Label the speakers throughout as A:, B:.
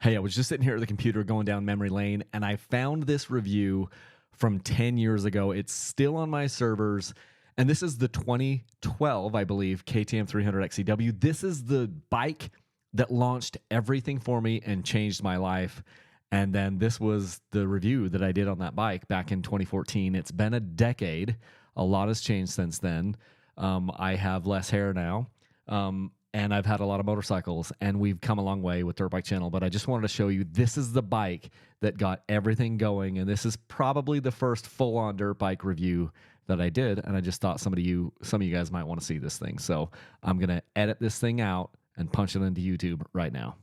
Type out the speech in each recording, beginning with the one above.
A: Hey, I was just sitting here at the computer going down memory lane, and I found this review from 10 years ago. It's still on my servers, and this is the 2012, I believe, KTM 300 XCW. This is the bike that launched everything for me and changed my life. And then this was the review that I did on that bike back in 2014. It's been a decade. A lot has changed since then. I have less hair now. And I've had a lot of motorcycles, and we've come a long way with Dirt Bike Channel, but I just wanted to show you, this is the bike that got everything going, and this is probably the first full-on dirt bike review that I did, and I just thought some of you guys might want to see this thing. So I'm going to edit this thing out and punch it into YouTube right now.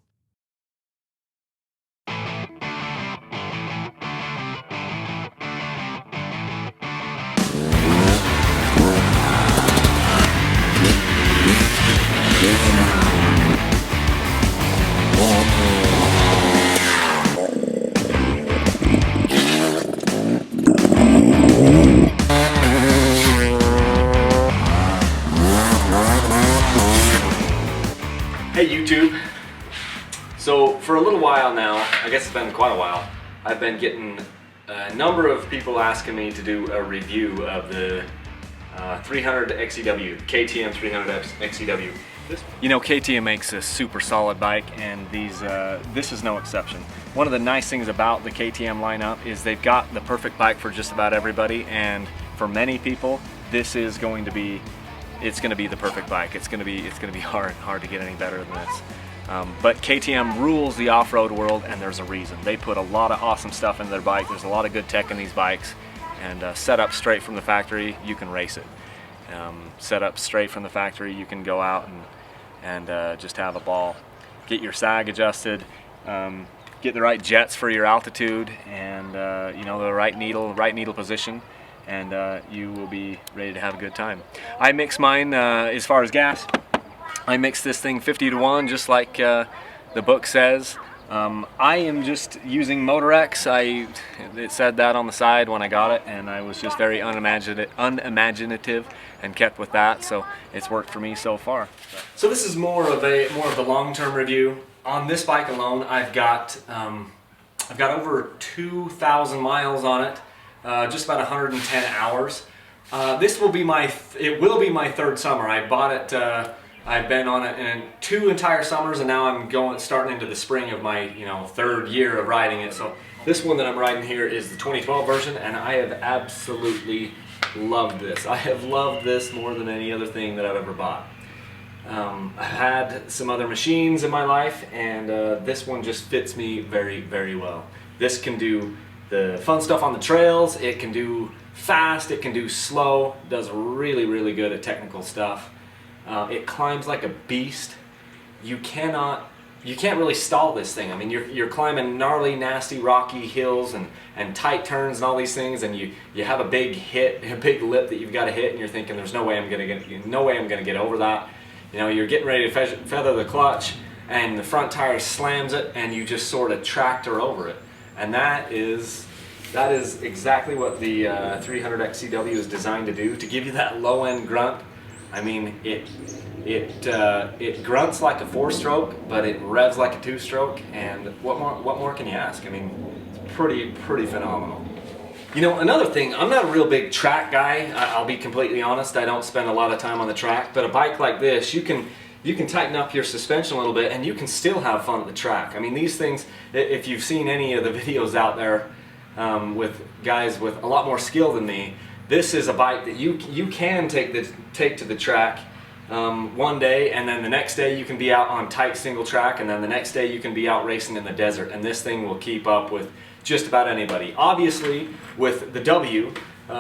A: Hey YouTube. So for a little while now, I guess it's been quite a while, I've been getting a number of people asking me to do a review of the 300 XCW, KTM 300 XCW. You know, KTM makes a super solid bike, and this is no exception. One of the nice things about the KTM lineup is they've got the perfect bike for just about everybody, and for many people, this is going to be the perfect bike. It's gonna be hard to get any better than this. But KTM rules the off-road world, and there's a reason. They put a lot of awesome stuff in their bike. There's a lot of good tech in these bikes, and set up straight from the factory, you can race it. Set up straight from the factory, you can go out and just have a ball. Get your sag adjusted, get the right jets for your altitude, and you know, the right needle position, and you will be ready to have a good time. I mix mine, as far as gas, I mix this thing 50 to 1, just like the book says. I am just using Motorex. It said that on the side when I got it, and I was just very unimaginative and kept with that, so it's worked for me so far. So this is more of the long-term review. On this bike alone, I've got over 2,000 miles on it. Just about 110 hours. This will be my third summer. I bought it. I've been on it in 2 entire summers, and now I'm starting into the spring of my third year of riding it. So this one that I'm riding here is the 2012 version, and I have absolutely loved this. I have loved this more than any other thing that I've ever bought. I've had some other machines in my life, and this one just fits me very, very well. This can do the fun stuff on the trails, it can do fast, it can do slow, does really, really good at technical stuff. It climbs like a beast. You can't really stall this thing. I mean, you're climbing gnarly, nasty, rocky hills and tight turns and all these things, and you have a big lip that you've got to hit, and you're thinking, there's no way I'm gonna get over that. You know, you're getting ready to feather the clutch, and the front tire slams it, and you just sort of tractor over it. And that is exactly what the 300 XCW is designed to do, to give you that low-end grunt. I mean, it grunts like a 4-stroke, but it revs like a 2-stroke, and what more can you ask? I mean, it's pretty phenomenal. You know, another thing, I'm not a real big track guy. I'll be completely honest. I don't spend a lot of time on the track, but a bike like this, you can tighten up your suspension a little bit, and you can still have fun at the track. I mean, these things, if you've seen any of the videos out there with guys with a lot more skill than me, this is a bike that you can take to the track one day, and then the next day you can be out on tight single track, and then the next day you can be out racing in the desert, and this thing will keep up with just about anybody. Obviously, with the W,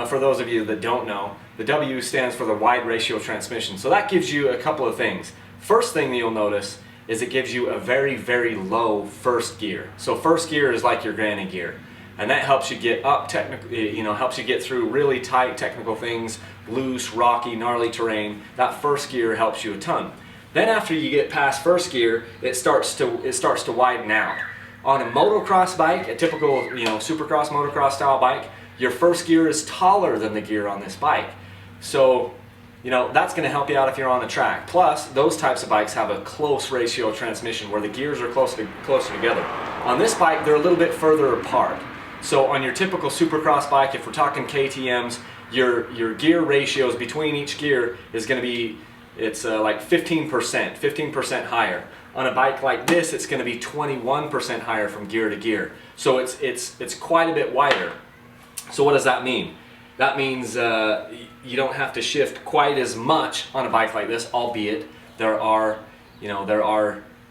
A: for those of you that don't know, the W stands for the wide ratio transmission. So that gives you a couple of things. First thing that you'll notice is it gives you a very, very low first gear. So first gear is like your granny gear, and that helps you get up technically, helps you get through really tight technical things, loose, rocky, gnarly terrain. That first gear helps you a ton. Then after you get past first gear, it starts to widen out. On a motocross bike, a typical supercross, motocross style bike, your first gear is taller than the gear on this bike. So that's going to help you out if you're on the track. Plus, those types of bikes have a close ratio transmission where the gears are closer together. On this bike, they're a little bit further apart. So on your typical Supercross bike, if we're talking KTMs, your gear ratios between each gear is going to be, it's like 15% higher. On a bike like this, it's going to be 21% higher from gear to gear. So it's quite a bit wider. So what does that mean? That means you don't have to shift quite as much on a bike like this, albeit there are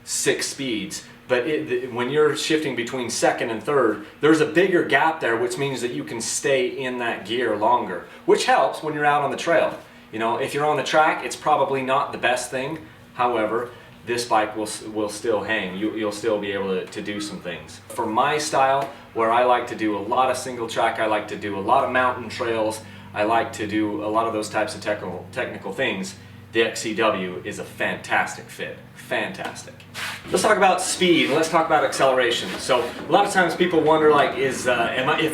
A: 6 speeds. But when you're shifting between second and third, there's a bigger gap there, which means that you can stay in that gear longer, which helps when you're out on the trail. You know, if you're on the track, it's probably not the best thing. However, this bike will still hang. You'll still be able to do some things. For my style, where I like to do a lot of single track, I like to do a lot of mountain trails, I like to do a lot of those types of technical things, the XCW is a fantastic fit. Fantastic. Let's talk about speed, and let's talk about acceleration. So a lot of times people wonder, like, if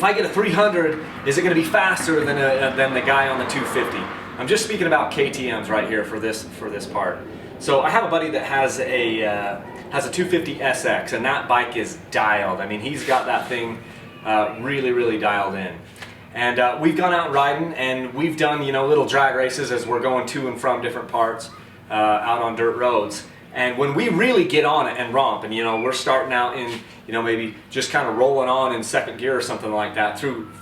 A: I get a 300, is it going to be faster than the guy on the 250? I'm just speaking about KTMs right here for this part. So I have a buddy that has a 250 SX, and that bike is dialed. I mean, he's got that thing really dialed in. And we've gone out riding, and we've done, you know, little drag races as we're going to and from different parts out on dirt roads. And when we really get on it and romp, and, you know, we're starting out in, you know, maybe just kind of rolling on in second gear or something like that through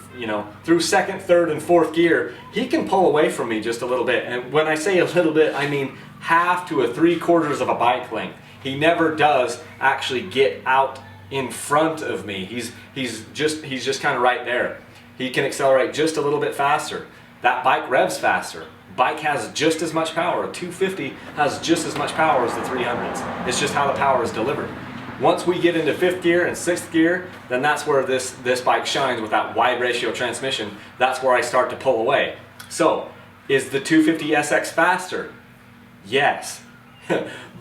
A: second, third, and fourth gear, he can pull away from me just a little bit. And when I say a little bit, I mean half to a 3/4 of a bike length. He never does actually get out in front of me. He's just kind of right there. He can accelerate just a little bit faster. That bike revs faster. Bike has just as much power. A 250 has just as much power as the 300s. It's just how the power is delivered. Once we get into 5th gear and 6th gear, then that's where this bike shines with that wide ratio transmission. That's where I start to pull away. So, is the 250 SX faster? Yes,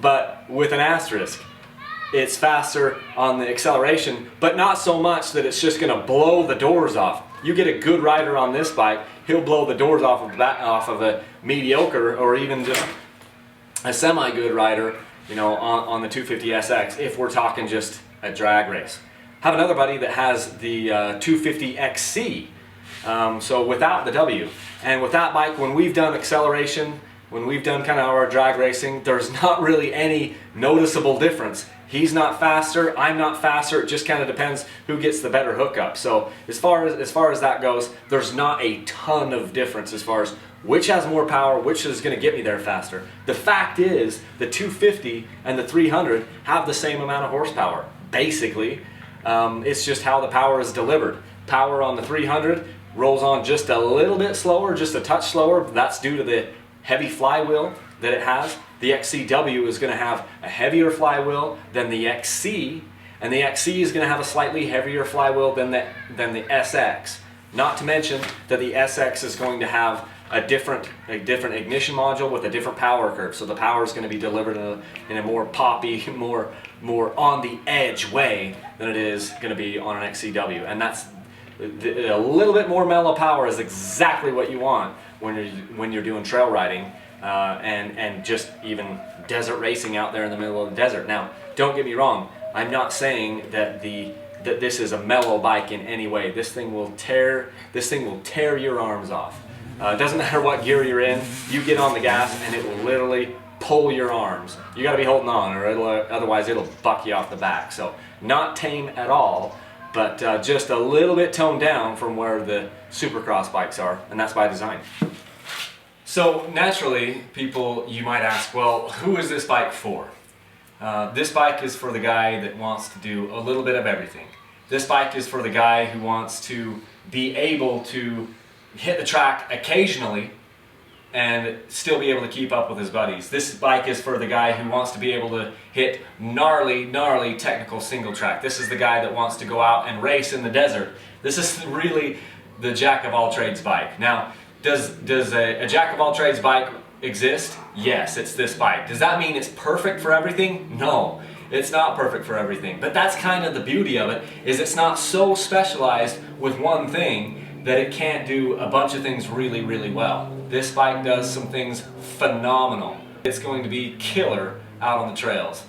A: but with an asterisk. It's faster on the acceleration, but not so much that it's just going to blow the doors off. You get a good rider on this bike, he'll blow the doors off of a mediocre or even just a semi-good rider, you know, on the 250 SX, if we're talking just a drag race. Have another buddy that has the 250 XC, so without the W. And with that bike, when we've done acceleration, when we've done kind of our drag racing, there's not really any noticeable difference. He's not faster, I'm not faster, it just kind of depends who gets the better hookup. So as far as that goes, there's not a ton of difference as far as which has more power, which is going to get me there faster. The fact is, the 250 and the 300 have the same amount of horsepower, basically. It's just how the power is delivered. Power on the 300 rolls on just a little bit slower, just a touch slower. That's due to the heavy flywheel that it has. The XCW is going to have a heavier flywheel than the XC, and the XC is going to have a slightly heavier flywheel than the SX. Not to mention that the SX is going to have a different ignition module with a different power curve. So the power is going to be delivered in a more poppy, more on the edge way than it is going to be on an XCW. And that's a little bit more mellow power is exactly what you want when you're doing trail riding and just even desert racing out there in the middle of the desert. Now, don't get me wrong. I'm not saying that this is a mellow bike in any way. This thing will tear your arms off. It doesn't matter what gear you're in, you get on the gas and it will literally pull your arms. You got to be holding on, or otherwise it'll buck you off the back. So not tame at all, but just a little bit toned down from where the Supercross bikes are, and that's by design. So naturally, people, you might ask, well, who is this bike for? This bike is for the guy that wants to do a little bit of everything. This bike is for the guy who wants to be able to hit the track occasionally and still be able to keep up with his buddies. This bike is for the guy who wants to be able to hit gnarly technical single track. This is the guy that wants to go out and race in the desert. This is really the jack of all trades bike. Now, does a jack of all trades bike exist? Yes, it's this bike. Does that mean it's perfect for everything? No, it's not perfect for everything. But that's kind of the beauty of it, is it's not so specialized with one thing that it can't do a bunch of things really well. This bike does some things phenomenal. It's going to be killer out on the trails,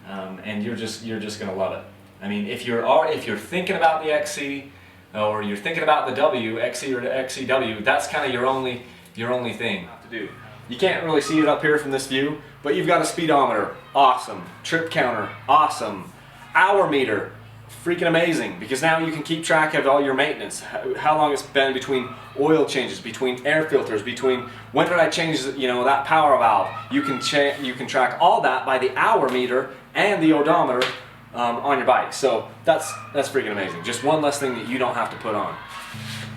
A: and you're just going to love it. I mean, if you're thinking about the XC, or you're thinking about the XC or the XCW, that's kind of your only thing to do. You can't really see it up here from this view, but you've got a speedometer, awesome. Trip counter, awesome. Hour meter, freaking amazing, because now you can keep track of all your maintenance, how long it's been between oil changes, between air filters, between when did I change, you know, that power valve. You can track all that by the hour meter and the odometer on your bike. So that's freaking amazing. Just one less thing that you don't have to put on.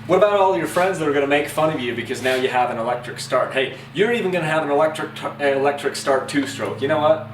A: What about all your friends that are going to make fun of you because now you have an electric start? Hey, you're even going to have an electric start 2-stroke. You know what?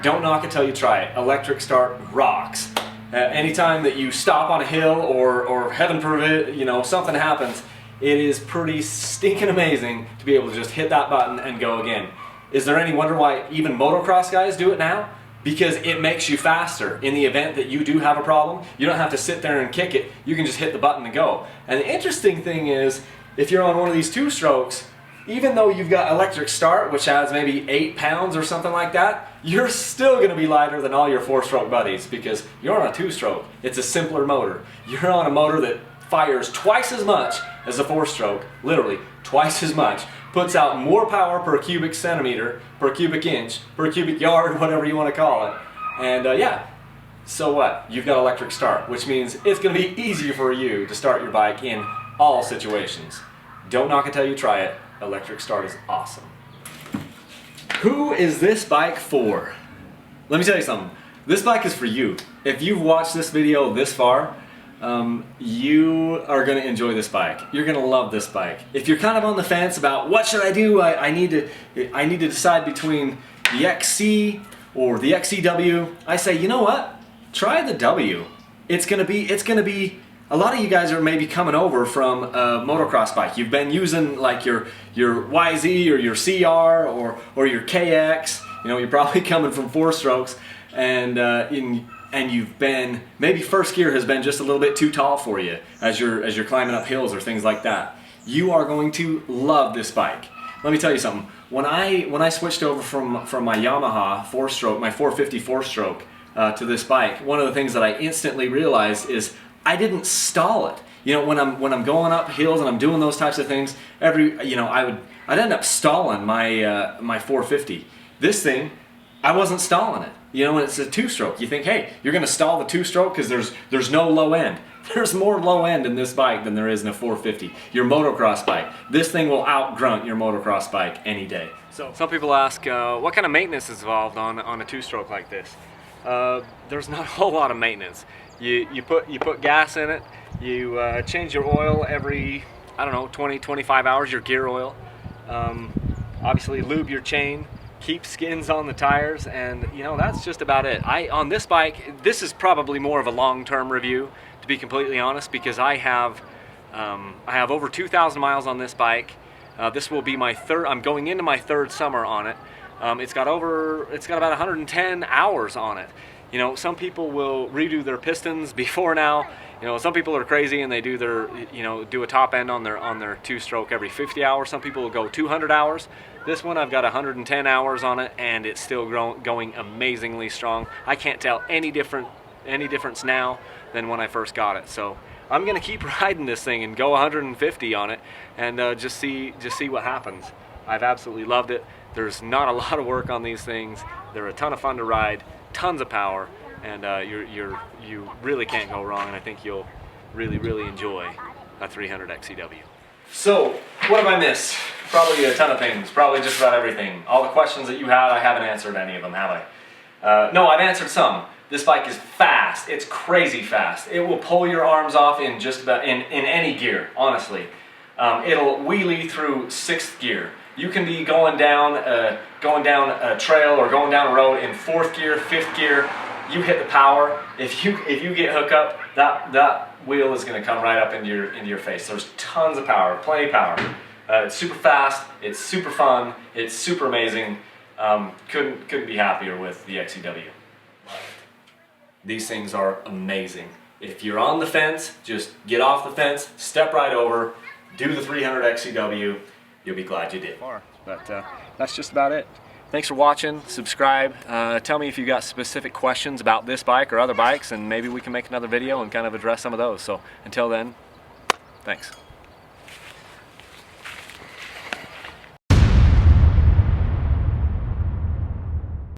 A: Don't knock it till you try it. Electric start rocks. Anytime that you stop on a hill or heaven forbid, you know, something happens, it is pretty stinking amazing to be able to just hit that button and go again. Is there any wonder why even motocross guys do it now? Because it makes you faster. In the event that you do have a problem, you don't have to sit there and kick it. You can just hit the button and go. And the interesting thing is, if you're on one of these 2-strokes, even though you've got electric start, which has maybe 8 pounds or something like that, you're still going to be lighter than all your 4-stroke buddies because you're on a 2-stroke. It's a simpler motor. You're on a motor that fires twice as much as a 4-stroke, literally twice as much, puts out more power per cubic centimeter, per cubic inch, per cubic yard, whatever you want to call it. And yeah, so what? You've got electric start, which means it's going to be easier for you to start your bike in all situations. Don't knock it till you try it. Electric start is awesome. Who is this bike for? Let me tell you something. This bike is for you. If you've watched this video this far, you are going to enjoy this bike. You're going to love this bike. If you're kind of on the fence about what should I do, I need to decide between the XC or the XCW, I say, you know what? Try the W. It's going to be a lot of you guys are maybe coming over from a motocross bike. You've been using like your YZ or your CR or your KX. You know, you're probably coming from 4-strokes, and you've been, maybe first gear has been just a little bit too tall for you as you're climbing up hills or things like that. You are going to love this bike. Let me tell you something. When I switched over from my Yamaha 4-stroke, my 450 4-stroke to this bike, one of the things that I instantly realized is I didn't stall it. You know, when I'm going up hills and I'm doing those types of things, I'd end up stalling my 450. This thing, I wasn't stalling it. You know, when it's a 2-stroke, you think, hey, you're going to stall the 2-stroke because there's no low end. There's more low end in this bike than there is in a 450. Your motocross bike. This thing will out-grunt your motocross bike any day. So some people ask, what kind of maintenance is involved on a 2-stroke like this? There's not a whole lot of maintenance. You put gas in it. You change your oil every, I don't know, 20-25 hours. Your gear oil. Obviously, lube your chain. Keep skins on the tires, and you know, that's just about it. On this bike, this is probably more of a long-term review, to be completely honest, because I have over 2,000 miles on this bike. This will be my third. I'm going into my 3rd summer on it. It's got about 110 hours on it. You know, some people will redo their pistons before now. You know, some people are crazy and they do do a top end on their 2-stroke every 50 hours. Some people will go 200 hours. This one, I've got 110 hours on it, and it's still going amazingly strong. I can't tell any difference now than when I first got it. So I'm gonna keep riding this thing and go 150 on it, and just see what happens. I've absolutely loved it. There's not a lot of work on these things. They're a ton of fun to ride, tons of power, and you really can't go wrong. And I think you'll really enjoy a 300 XCW. So, what have I missed? Probably a ton of things, probably just about everything. All the questions that you had, I haven't answered any of them, have I? No, I've answered some. This bike is fast. It's crazy fast. It will pull your arms off in just about in any gear, honestly. It'll wheelie through 6th gear. You can be going down a trail or going down a road in 4th gear, 5th gear. You hit the power. If you get hooked up, that wheel is going to come right up into your face. There's tons of power, plenty of power. It's super fast. It's super fun. It's super amazing. Couldn't be happier with the XCW. These things are amazing. If you're on the fence, just get off the fence, step right over, do the 300 XCW. You'll be glad you did. But that's just about it. Thanks for watching. Subscribe. Tell me if you got specific questions about this bike or other bikes, and maybe we can make another video and kind of address some of those. So until then, thanks.